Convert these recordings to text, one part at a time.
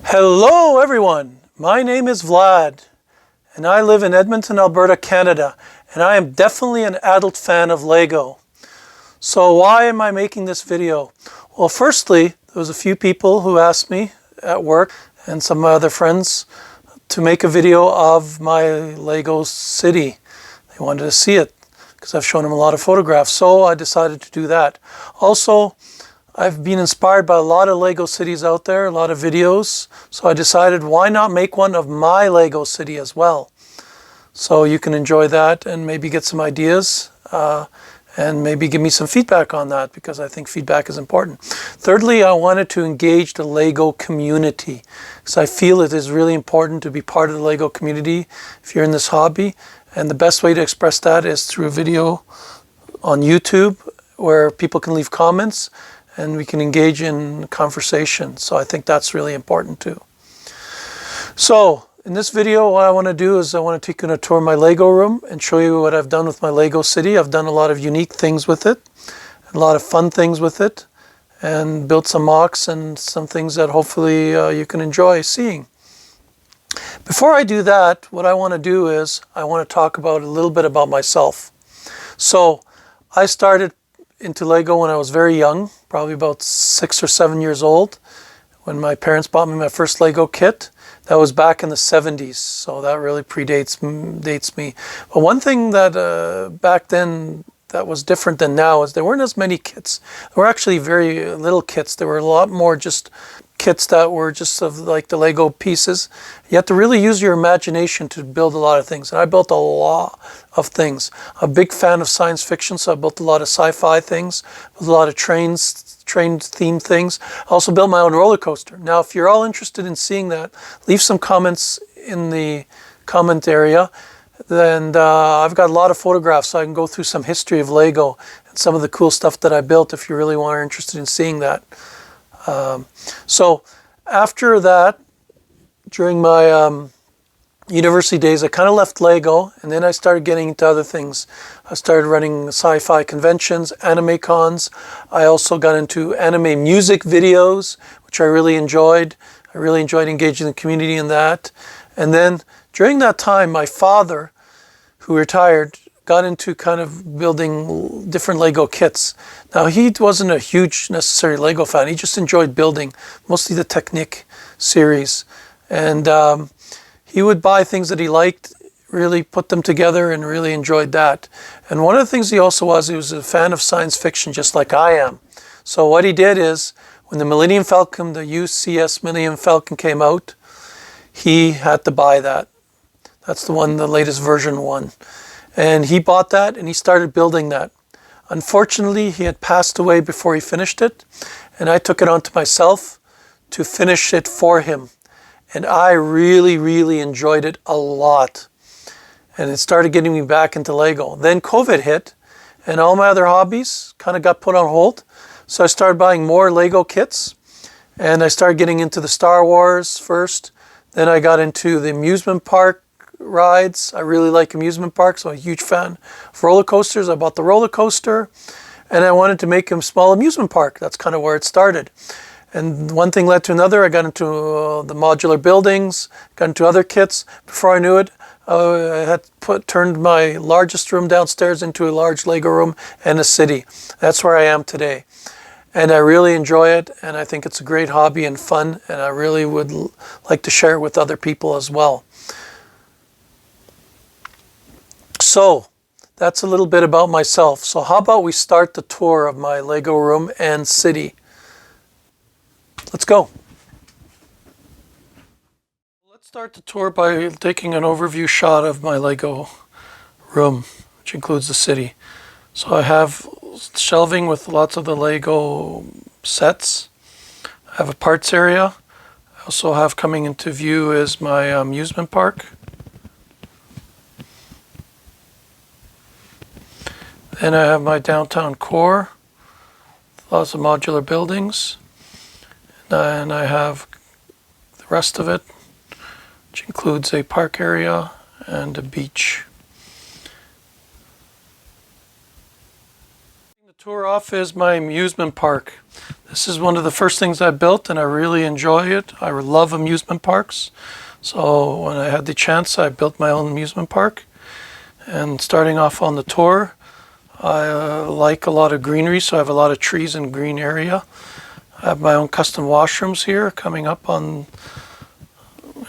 Hello everyone, my name is Vlad and I live in Edmonton, Alberta, Canada, and I am definitely an adult fan of Lego. So why am I making this video? Well, firstly, there was a few people who asked me at work and some of my other friends to make a video of my Lego city. They wanted to see it because I've shown them a lot of photographs, so I decided to do that. Also, I've been inspired by a lot of Lego cities out there, a lot of videos, so I decided why not make one of my Lego city as well. So you can enjoy that and maybe get some ideas and maybe give me some feedback on that, because I think feedback is important. Thirdly, I wanted to engage the Lego community because I feel it is really important to be part of the Lego community if you're in this hobby. And the best way to express that is through a video on YouTube where people can leave comments and we can engage in conversation. So I think that's really important too. So in this video, what I want to do is I want to take you on a tour of my Lego room and show you what I've done with my Lego city. I've done a lot of unique things with it, a lot of fun things with it, and built some mocks and some things that hopefully you can enjoy seeing. Before I do that, what I want to do is I want to talk about a little bit about myself. So I started into Lego when I was very young, probably about 6 or 7 years old, when my parents bought me my first Lego kit. That was back in the 70s, so that really dates me. But one thing that back then that was different than now is there weren't as many kits. There were actually very little kits. There were a lot more just kits that were just of like the Lego pieces. You have to really use your imagination to build a lot of things. And I built a lot of things. I'm a big fan of science fiction, so I built a lot of sci-fi things, a lot of train themed things. I also built my own roller coaster. Now, if you're all interested in seeing that, leave some comments in the comment area. And I've got a lot of photographs, so I can go through some history of Lego and some of the cool stuff that I built if you really are interested in seeing that. So after that, during my university days, I kind of left Lego, and then I started getting into other things. I started running sci-fi conventions, anime cons. I also got into anime music videos, which I really enjoyed. I really enjoyed engaging the community in that. And then during that time, my father, who retired, got into kind of building different Lego kits. Now, he wasn't a huge necessary Lego fan. He just enjoyed building, mostly the Technic series. And he would buy things that he liked, really put them together, and really enjoyed that. And one of the things he was a fan of science fiction, just like I am. So what he did is, when the Millennium Falcon, the UCS Millennium Falcon came out, he had to buy that. That's the one, the latest version one. And he bought that and he started building that. Unfortunately, he had passed away before he finished it, and I took it onto myself to finish it for him. And I really, really enjoyed it a lot. And it started getting me back into Lego. Then COVID hit, and all my other hobbies kind of got put on hold. So I started buying more Lego kits, and I started getting into the Star Wars first. Then I got into the amusement park rides. I really like amusement parks, so I'm a huge fan of roller coasters. I bought the roller coaster, and I wanted to make a small amusement park. That's kind of where it started. And one thing led to another. I got into the modular buildings, got into other kits. Before I knew it, I had turned my largest room downstairs into a large Lego room and a city. That's where I am today. And I really enjoy it, and I think it's a great hobby and fun, and I really would like to share it with other people as well. So that's a little bit about myself. So how about we start the tour of my Lego room and city? Let's go. Let's start the tour by taking an overview shot of my Lego room, which includes the city. So I have shelving with lots of the Lego sets. I have a parts area. I also have coming into view is my amusement park. Then I have my downtown core, lots of modular buildings. And I have the rest of it, which includes a park area and a beach. The tour off is my amusement park. This is one of the first things I built, and I really enjoy it. I love amusement parks. So when I had the chance, I built my own amusement park. And starting off on the tour, I like a lot of greenery, so I have a lot of trees and green area. I have my own custom washrooms here coming up in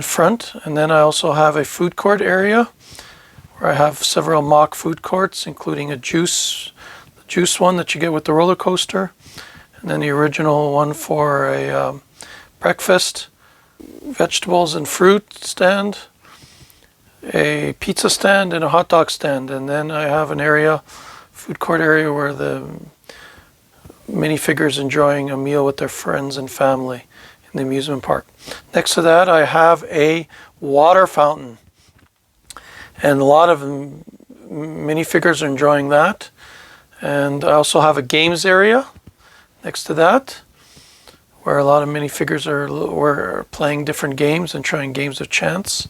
front. And then I also have a food court area where I have several mock food courts, including the juice one that you get with the roller coaster, and then the original one for a breakfast, vegetables and fruit stand, a pizza stand, and a hot dog stand. And then I have an area, food court area, where the minifigures enjoying a meal with their friends and family in the amusement park. Next to that, I have a water fountain, and a lot of minifigures are enjoying that. And I also have a games area next to that, where a lot of minifigures are playing different games and trying games of chance.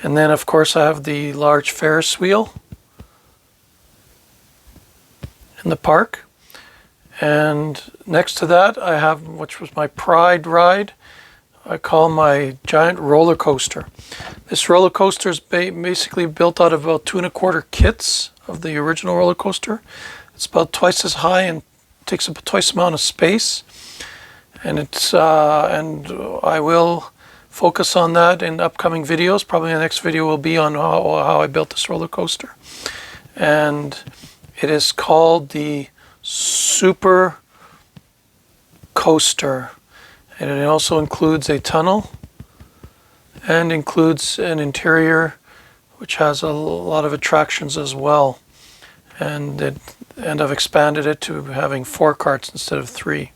And then, of course, I have the large Ferris wheel in the park. And next to that, I have, which was my pride ride, I call my giant roller coaster. This roller coaster is basically built out of about 2 1/4 kits of the original roller coaster. It's about twice as high and takes up twice the amount of space. And and I will focus on that in upcoming videos. Probably the next video will be on how I built this roller coaster. And it is called the Super Coaster, and it also includes a tunnel and includes an interior which has a lot of attractions as well, and I've expanded it to having 4 carts instead of 3.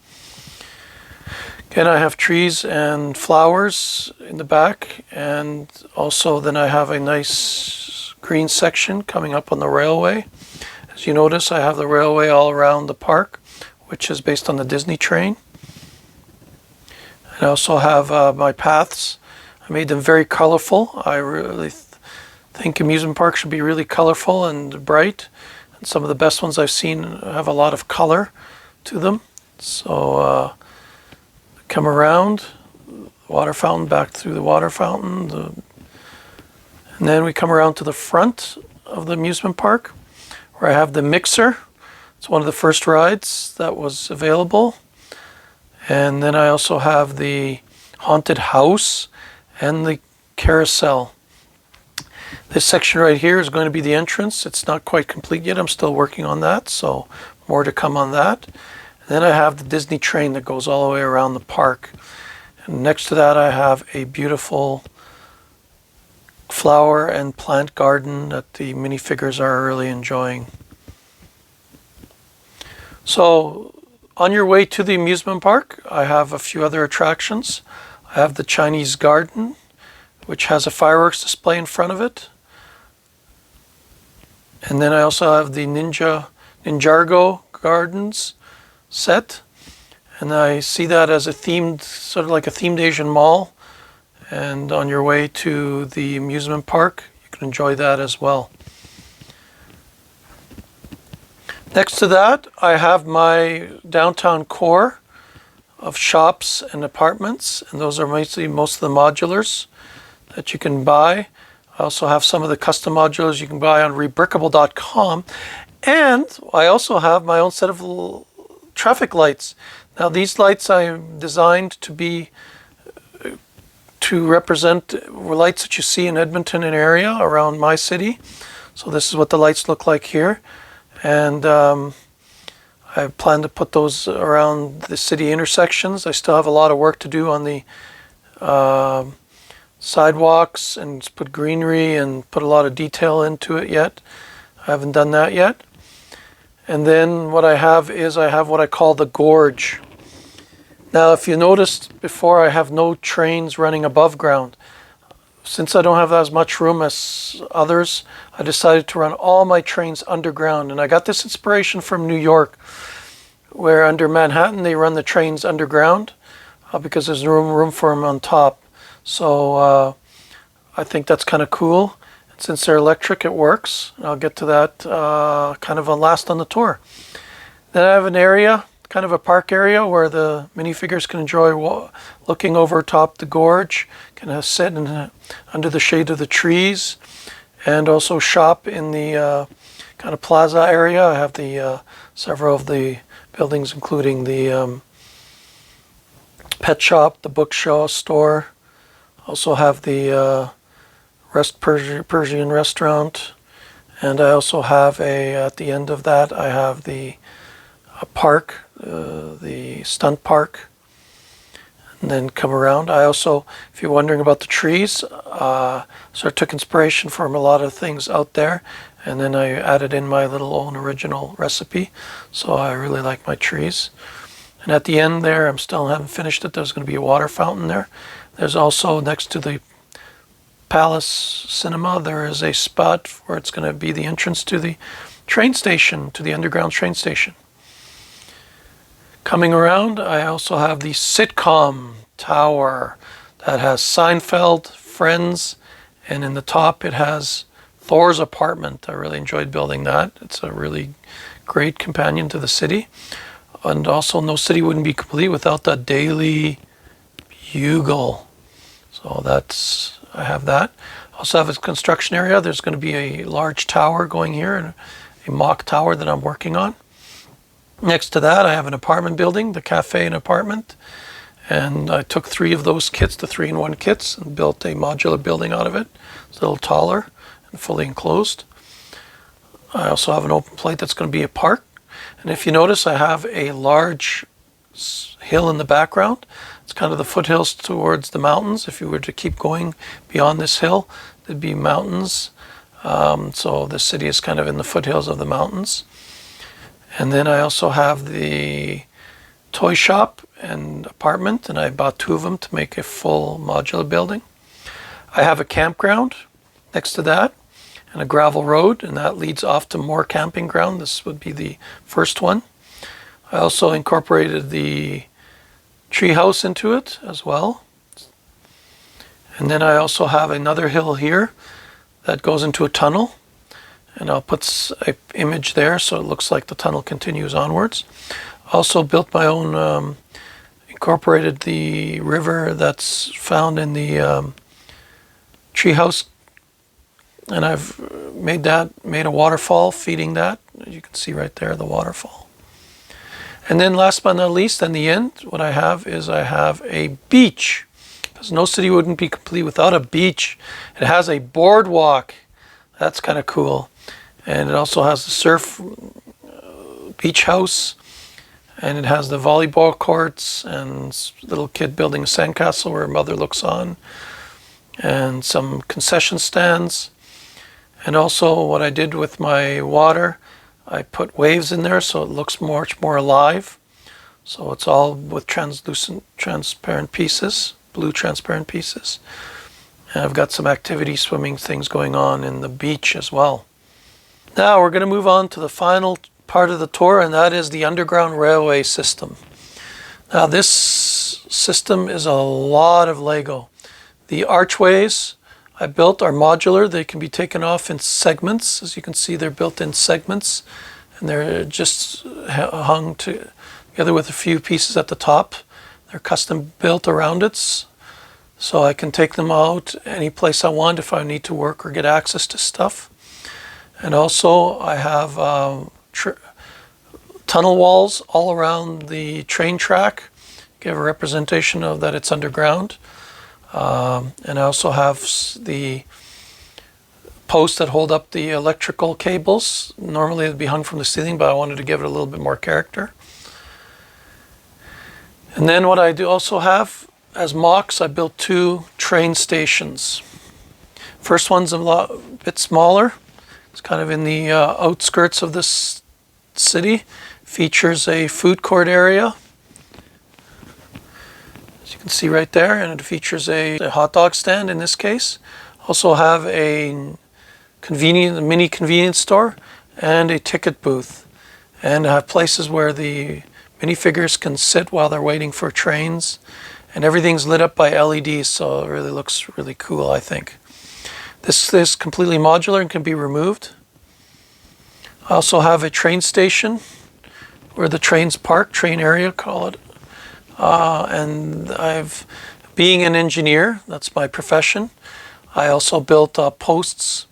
Again, I have trees and flowers in the back, and also then I have a nice green section coming up on the railway. As you notice, I have the railway all around the park, which is based on the Disney train. And I also have my paths. I made them very colorful. I really think amusement parks should be really colorful and bright. And some of the best ones I've seen have a lot of color to them. So come around, water fountain, back through the water fountain. And then we come around to the front of the amusement park, where I have the mixer. It's one of the first rides that was available. And then I also have the haunted house and the carousel. This section right here is going to be the entrance. It's not quite complete yet. I'm still working on that, so more to come on that. And then I have the Disney train that goes all the way around the park. And next to that, I have a beautiful flower and plant garden that the minifigures are really enjoying. So on your way to the amusement park, I have a few other attractions. I have the Chinese garden, which has a fireworks display in front of it. And then I also have the Ninjago gardens set. And I see that as a themed, sort of like a themed Asian mall. And on your way to the amusement park, you can enjoy that as well. Next to that, I have my downtown core of shops and apartments, and those are most of the modulars that you can buy. I also have some of the custom modulars you can buy on rebrickable.com, and I also have my own set of traffic lights. Now these lights I designed to represent lights that you see in Edmonton and area around my city. So this is what the lights look like here. And I plan to put those around the city intersections. I still have a lot of work to do on the sidewalks and put greenery and put a lot of detail into it yet. I haven't done that yet. And then what I have is I have what I call the gorge. Now, if you noticed before, I have no trains running above ground. Since I don't have as much room as others, I decided to run all my trains underground. And I got this inspiration from New York, where under Manhattan, they run the trains underground because there's room for them on top. So I think that's kind of cool. And since they're electric, it works. And I'll get to that kind of last on the tour. Then I have an area kind of a park area where the minifigures can enjoy looking over top the gorge, can sit under the shade of the trees, and also shop in the kind of plaza area. I have the several of the buildings, including the pet shop, the bookshop store. Also have the Persian restaurant, and I also have at the end of that, I have the park, the stunt park, and then come around. I also, if you're wondering about the trees, so I took inspiration from a lot of things out there, and then I added in my little own original recipe. So I really like my trees. And at the end there, haven't finished it, there's going to be a water fountain there. There's also, next to the Palace Cinema, there is a spot where it's going to be the entrance to the train station, to the underground train station. Coming around, I also have the sitcom tower that has Seinfeld, Friends, and in the top it has Thor's apartment. I really enjoyed building that. It's a really great companion to the city. And also, no city wouldn't be complete without the Daily Bugle. So I have that. I also have a construction area. There's going to be a large tower going here, and a mock tower that I'm working on. Next to that, I have an apartment building, the cafe and apartment. And I took 3 of those kits, the 3-in-1 kits, and built a modular building out of it. It's a little taller and fully enclosed. I also have an open plate that's going to be a park. And if you notice, I have a large hill in the background. It's kind of the foothills towards the mountains. If you were to keep going beyond this hill, there'd be mountains. So the city is kind of in the foothills of the mountains. And then I also have the toy shop and apartment, and I bought 2 of them to make a full modular building. I have a campground next to that, and a gravel road, and that leads off to more camping ground. This would be the first one. I also incorporated the tree house into it as well. And then I also have another hill here that goes into a tunnel, and I'll put an image there so it looks like the tunnel continues onwards. Also built my own, incorporated the river that's found in the tree house, and I've made a waterfall feeding that. You can see right there the waterfall. And then last but not least, in the end, what I have is a beach, because no city wouldn't be complete without a beach. It has a boardwalk. That's kind of cool. And it also has the surf beach house, and it has the volleyball courts and little kid building a sandcastle where mother looks on, and some concession stands. And also what I did with my water, I put waves in there so it looks much more alive. So it's all with transparent pieces, blue transparent pieces. And I've got some activity swimming things going on in the beach as well. Now we're going to move on to the final part of the tour, and that is the underground railway system. Now this system is a lot of Lego. The archways I built are modular. They can be taken off in segments. As you can see, they're built in segments, and they're just hung together with a few pieces at the top. They're custom built around it, so I can take them out any place I want if I need to work or get access to stuff. And also I have tunnel walls all around the train track, give a representation of that it's underground. And I also have the posts that hold up the electrical cables. Normally it'd be hung from the ceiling, but I wanted to give it a little bit more character. And then what I do also have as mocks, I built 2 train stations. First one's a bit smaller. It's kind of in the outskirts of this city. Features a food court area, as you can see right there, and it features a hot dog stand in this case. Also have a mini convenience store and a ticket booth. And I have places where the minifigures can sit while they're waiting for trains. And everything's lit up by LEDs, so it really looks really cool, I think. This is completely modular and can be removed. I also have a train station where the trains park, train area, call it. And being an engineer, that's my profession. I also built posts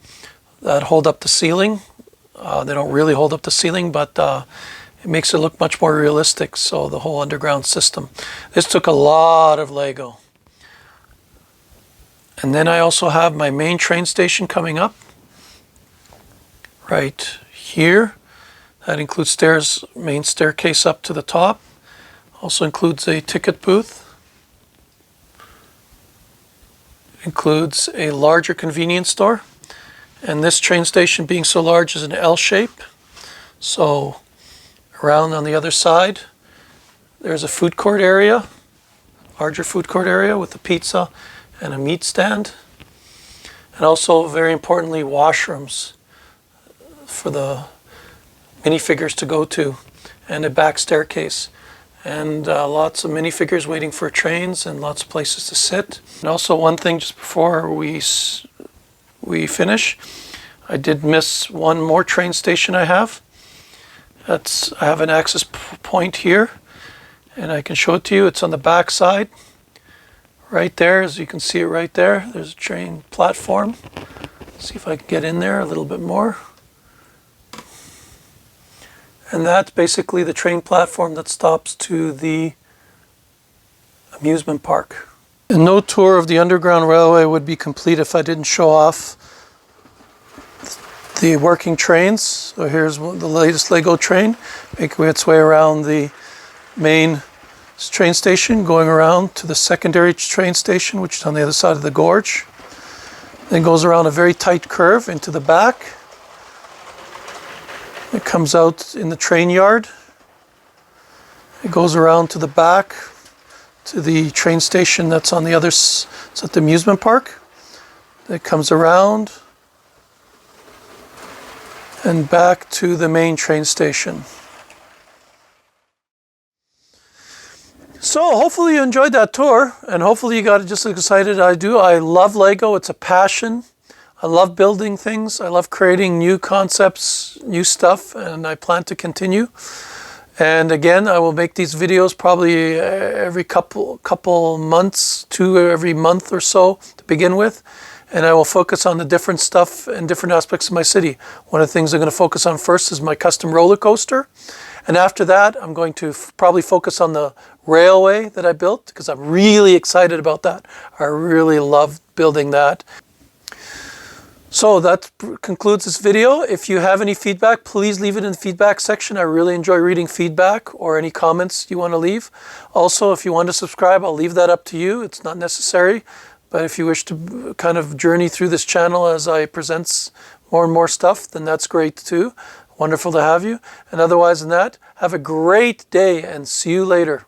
that hold up the ceiling. They don't really hold up the ceiling, but it makes it look much more realistic. So the whole underground system. This took a lot of Lego. And then I also have my main train station coming up right here. That includes stairs, main staircase up to the top. Also includes a ticket booth. Includes a larger convenience store. And this train station, being so large, is an L shape. So around on the other side, there's a food court area, larger food court area with a pizza and a meat stand. And also, very importantly, washrooms for the minifigures to go to, and a back staircase. And lots of minifigures waiting for trains and lots of places to sit. And also one thing just before we finish, I did miss one more train station I have. I have an access point here, and I can show it to you. It's on the back side, right there, as you can see it right there. There's a train platform. See if I can get in there a little bit more. And that's basically the train platform that stops to the amusement park. And no tour of the Underground Railway would be complete if I didn't show off the working trains. So here's the latest Lego train making its way around the main train station, going around to the secondary train station, which is on the other side of the gorge. Then goes around a very tight curve into the back. It comes out in the train yard. It goes around to the back to the train station that's on the other side. It's at the amusement park. It comes around and back to the main train station. So hopefully you enjoyed that tour, and hopefully you got just as excited as I do. I love Lego. It's a passion. I love building things. I love creating new concepts, new stuff, and I plan to continue. And again, I will make these videos probably every couple months, every month or so to begin with. And I will focus on the different stuff and different aspects of my city. One of the things I'm going to focus on first is my custom roller coaster. And after that, I'm going to probably focus on the railway that I built, because I'm really excited about that. I really love building that. So that concludes this video. If you have any feedback, please leave it in the feedback section. I really enjoy reading feedback or any comments you want to leave. Also, if you want to subscribe, I'll leave that up to you. It's not necessary. But if you wish to kind of journey through this channel as I present more and more stuff, then that's great too. Wonderful to have you. And otherwise than that, have a great day and see you later.